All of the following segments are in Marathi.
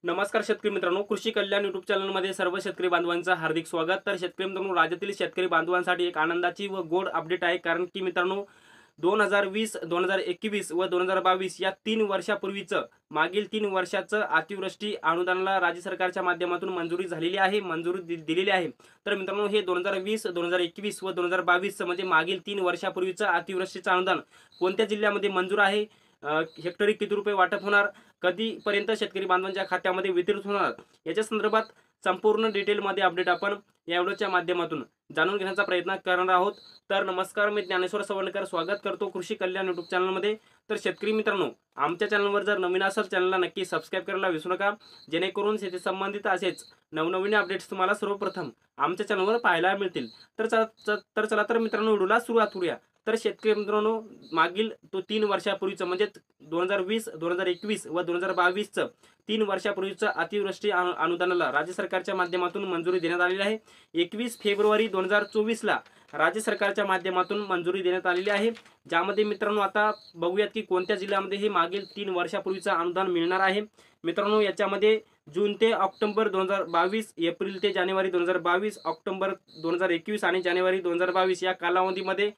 नमस्कार शेतकरी मित्रांनो, कृषी कल्याण यूट्यूब चॅनलमध्ये सर्व शेतकरी बांधवांचं हार्दिक स्वागत। तर शेतकरी मित्रांनो, राज्यातील शेतकरी बांधवांसाठी एक आनंदाची व गोड अपडेट आहे। कारण की मित्रांनो, 2020, 2021 व 2022 या 3 वर्षापूर्वीचं मागील 3 वर्षाचं अतिवृष्टी अनुदानाला राज्य सरकारच्या माध्यमातून मंजुरी झालेली आहे, मंजुरी दिलेली आहे। तर मित्रांनो, हे 2020, 2021 व 2022 म्हणजे मागील 3 वर्षापूर्वीचं अतिवृष्टीचं अनुदान कोणत्या जिल्ह्यामध्ये मंजूर आहे, हेक्टरी किती रुपये वाटप होणार, कधीपर्यंत शेतकरी बांधवांच्या खात्यामध्ये वितरित होणार, याच्या संदर्भात संपूर्ण डिटेलमध्ये अपडेट आपण या व्हिडिओच्या माध्यमातून जाणून घेण्याचा प्रयत्न करणार आहोत। तर नमस्कार, मी ज्ञानेश्वर सवंडकर स्वागत करतो कृषी कल्याण यूट्यूब चॅनलमध्ये। तर शेतकरी मित्रांनो, आमच्या चॅनलवर जर नवीन असाल चॅनलला नक्की सबस्क्राईब करायला विसरू नका, जेणेकरून शेती संबंधित असेच नवनवीन अपडेट्स तुम्हाला सर्वप्रथम आमच्या चॅनलवर पाहायला मिळतील। तर चला मित्रांनो, व्हिडिओला सुरुवात करूया। तर शेतकरी मित्रांनो, मागील 3 वर्षापूर्वीचं म्हणजे 2020, 2021 व 2022चं 3 वर्षापूर्वीचं अतिवृष्टी अनुदानाला राज्य सरकारच्या माध्यमातून मंजुरी देण्यात आलेली आहे। 21 फेब्रुवारी 2024ला राज्य सरकारच्या माध्यमातून मंजुरी देण्यात आलेली आहे। ज्यामध्ये मित्रांनो, आता बघूयात की कोणत्या जिल्ह्यामध्ये हे मागील 3 वर्षापूर्वीचं अनुदान मिळणार आहे। मित्रांनो, याच्यामध्ये जून ते ऑक्टोबर 2022, एप्रिल ते जानेवारी 2022, ऑक्टोबर 2021 आणि जानेवारी 2022 या कालावधीमध्ये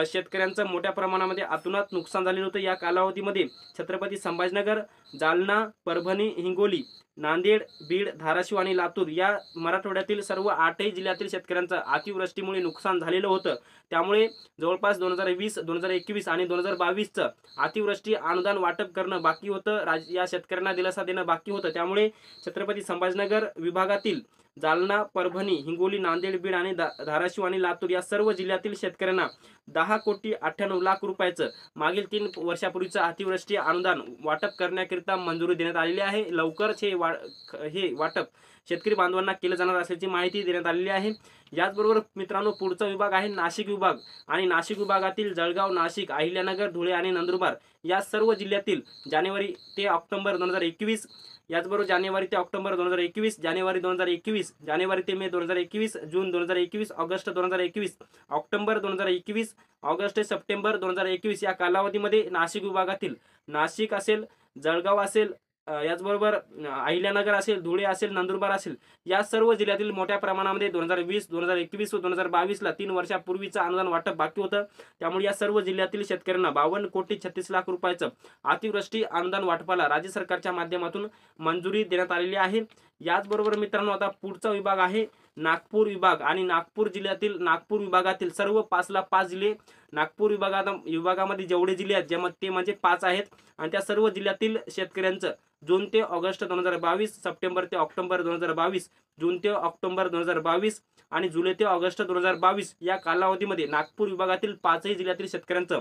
शेतकऱ्यांचं मोठ्या प्रमाणामध्ये अतोनात नुकसान झालेलं होतं। या कालावधीमध्ये छत्रपती संभाजीनगर, जालना, परभणी, हिंगोली, नांदेड, बीड, धाराशिव आणि लातूर या मराठवाड्यातील सर्व 8ही जिल्ह्यातील शेतकऱ्यांचं अतिवृष्टीमुळे नुकसान झालेलं होतं। त्यामुळे जवळपास 2020, 2021 आणि 2022चं अतिवृष्टी अनुदान वाटप करणं बाकी होतं, या शेतकऱ्यांना दिलासा देणं बाकी होतं। त्यामुळे छत्रपती संभाजीनगर विभागातील जालना, परभणी, हिंगोली, नांदेड, बीड आणि धाराशिव आणि लातूर या सर्व जिल्ह्यातील शेतकऱ्यांना 10,98,00,000 रुपयाचं मागील 3 वर्षापूर्वीचं अतिवृष्टी अनुदान वाटप करण्याकरिता मंजुरी देण्यात आलेली आहे। लवकरच हे वाटप शेतकरी बांधवांना केलं जाणार असल्याची माहिती देण्यात आलेली आहे। याचबरोबर मित्रांनो, पुढचा विभाग आहे नाशिक विभाग आणि नाशिक विभागातील जळगाव, नाशिक, अहिल्यानगर, धुळे आणि नंदुरबार या सर्व जिल्ह्यातील जानेवारी ते ऑक्टोबर 2021, याचबरोबर जानेवारी ते ऑक्टोबर 2021, जानेवारी 2021, जानेवारी ते मे 2021, जून 2021, ऑगस्ट 2021, ऑक्टोबर 2021, ऑगस्ट ते सप्टेंबर 2021 या कालावधीमध्ये नाशिक विभागातील नाशिक असेल, जळगाव असेल, याचबरोबर अहिल्यानगर असेल, धुळे असेल, नंदुरबार असेल या सर्व जिल्ह्यातील मोठ्या प्रमाणामध्ये 2020, 2021 व 2022ला 3 वर्षापूर्वीचं अनुदान वाटप बाकी होतं। त्यामुळे या सर्व जिल्ह्यातील शेतकऱ्यांना 52,36,00,000 रुपयाचं अतिवृष्टी अनुदान वाटपाला राज्य सरकारच्या माध्यमातून मंजुरी देण्यात आलेली आहे। याचबरोबर मित्रांनो, आता पुढचा विभाग आहे नागपूर विभाग आणि नागपूर जिल्ह्यातील नागपूर विभागातील सर्व 5ला 5 जिल्हे, नागपूर विभागामध्ये जेवढे जिल्हे आहेत ते म्हणजे 5 आहेत आणि त्या सर्व जिल्ह्यातील शेतकऱ्यांचं जून ते ऑगस्ट 2022, सप्टेंबर ते ऑक्टोबर 2022, जून ते ऑक्टोबर 2022 आणि जुलै ते ऑगस्ट 2022 या कालावधीमध्ये नागपूर विभागातील 5ही जिल्ह्यातील शेतकऱ्यांचं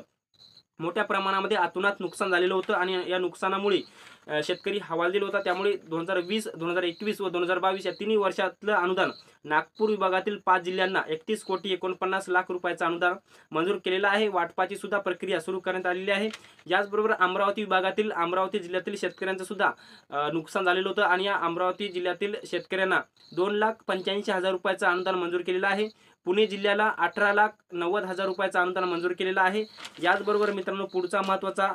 मोठ्या प्रमाणामध्ये अतोनात नुकसान झालेलं होतं आणि या नुकसानामुळे शेतकरी हवालदिल होता। त्यामुळे 2020, 2021 व 2022 या 3 वर्षातलं अनुदान नागपूर विभागातील 5 जिल्ह्यांना 31,49,00,000 रुपयाचं अनुदान मंजूर केलेलं आहे। वाटपाची सुद्धा प्रक्रिया सुरू करण्यात आलेली आहे। याचबरोबर अमरावती विभागातील अमरावती जिल्ह्यातील शेतकऱ्यांचं सुद्धा नुकसान झालेलं होतं आणि या अमरावती जिल्ह्यातील शेतकऱ्यांना 2,85,000 रुपयाचं अनुदान मंजूर केलेलं आहे। पुणे जिल्ह्याला 18,90,000 रुपयाचं अनुदान मंजूर केलेलं आहे। याचबरोबर मित्रांनो, पुढचा महत्त्वाचा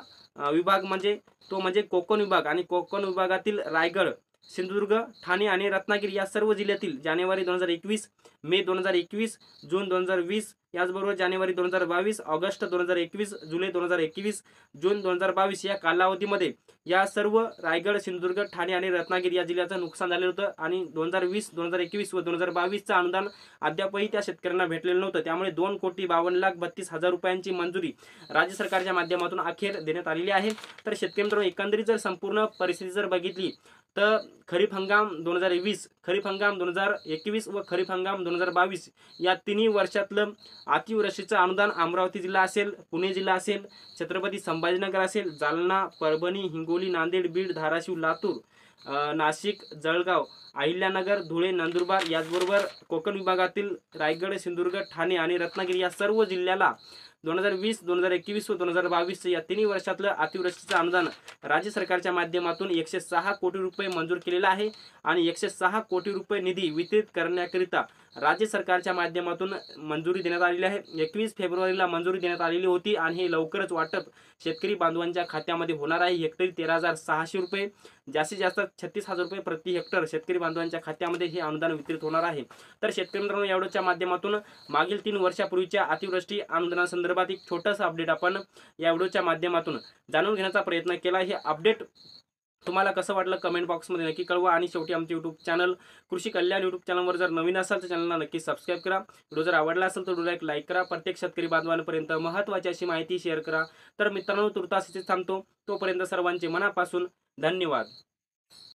विभाग म्हणजे कोकण विभाग आणि कोकण विभागातील रायगड, सिंधुदुर्ग, ठाणे आणि रत्नागिरी या सर्व जिल्ह्यातील जानेवारी 2021, मे 2021, जून 2020, याचबरोबर जानेवारी 2022, ऑगस्ट 2021, जुलै 2021, जून 2022 या कालावधीमध्ये या सर्व रायगड, सिंधुदुर्ग, ठाणे आणि रत्नागिरी या जिल्ह्याचं नुकसान झालेलं होतं आणि 2020, 2021 व 2022चं अनुदान अद्यापही त्या शेतकऱ्यांना भेटलेलं नव्हतं। त्यामुळे 2,52,32,000 रुपयांची मंजुरी राज्य सरकारच्या माध्यमातून अखेर देण्यात आलेली आहे। तर शेतकरी मित्रांनो, एकंदरीत जर संपूर्ण परिस्थिती जर बघितली तर खरीप हंगाम 2020, खरीप हंगाम 2021 व खरीप हंगाम 2022 या 3ही वर्षातलं अतिवृष्टीचं अनुदान अमरावती जिल्हा असेल, पुणे जिल्हा असेल, छत्रपती संभाजीनगर असेल, जालना, परभणी, हिंगोली, नांदेड, बीड, धाराशिव, लातूर, नाशिक, जळगाव, अहिल्यानगर, धुळे, नंदुरबार याचबरोबर कोकण विभागातील रायगड, सिंधुदुर्ग, ठाणे आणि रत्नागिरी या सर्व जिल्ह्याला 2020, 2021 व 2022 या तिन्ही वर्षातलं अतिवृष्टीचं अनुदान राज्य सरकारच्या माध्यमातून 106 कोटी रुपये मंजूर केलेलं आहे आणि 106 कोटी रुपये निधी वितरित करण्याकरिता राज्य सरकारच्या माध्यमातून मंजुरी देण्यात आलेली आहे. 21 फेब्रुवारीला मंजुरी देण्यात आलेली होती आणि हे लवकरच वाटप शेतकरी बांधवांच्या खात्यामध्ये होणार आहे. हेक्टरी 13,600 रुपये, जास्तीत जास्त 36,000 रुपये प्रति हेक्टर शेतकरी बांधवांच्या खात्यामध्ये हे अनुदान वितरित होणार आहे. तर शेतकरी मित्रांनो, या व्हिडिओच्या माध्यमातून मागील 3 वर्षापूर्वीच्या अतिवृष्टी अनुदानासंदर्भात एक छोटंसं अपडेट आपण या व्हिडिओच्या माध्यमातून जाणून घेण्याचा प्रयत्न केला. हे अपडेट तुम्हाला कसं वाटलं कमेंट बॉक्समध्ये नक्की कळवा आणि शेवटी आमचे यूट्यूब चॅनल कृषी कल्याण यूट्यूब चॅनलवर जर नवीन असाल तर चॅनलला नक्की सबस्क्राईब करा. व्हिडिओ जर आवडला असेल तर व्हिडिओला लाईक करा. प्रत्येक शेतकरी बांधवांपर्यंत महत्त्वाची अशी माहिती शेअर करा. तर मित्रांनो, तुर्तास इथे थांबतो. तोपर्यंत सर्वांचे मनापासून धन्यवाद.